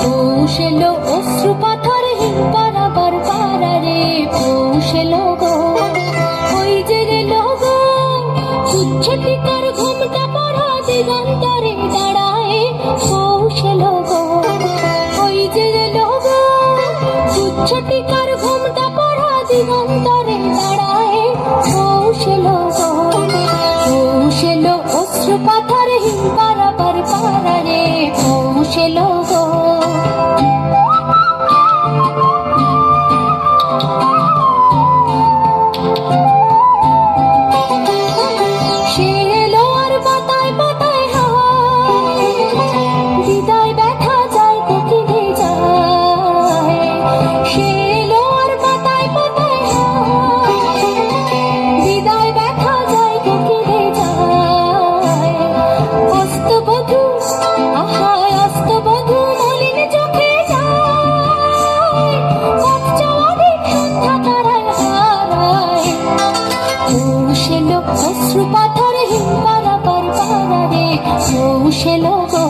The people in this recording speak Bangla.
পৌঁছেলো অশ্রু পাথরহীন পারাবার পারারে পৌঁছেলো গো ওই যে গেলো গো উচ্ছ্বাটিকার ঘুমটা পড়া দিগন্তরে দাঁড়ায় পৌঁছেলো গো ওই যে গেলো গো উচ্ছ্বাটিকার ঘুমটা পড়া দিগন্তরে দাঁড়ায় পৌঁছেলো গো পৌঁছেলো অশ্রু পাথরহীন পারাবার পারারে পৌঁছেলো গো সে এলো আর পাতায় পাতায় হায় হৃদয় ব্যথা যায় কোকিলে যায় সে এলো আর পাতায় পাতায় হায় হৃদয় ব্যথা যায় কোকিলে যায় অস্তবধূ আহায় অস্তবধূ মলিন চোখে যায় পথ চলাদের সন্ধ্যা তারায় হারায় পৌঁছেলো অশ্রু পাথরহীন পারাবার পারারে পৌঁছেলো গো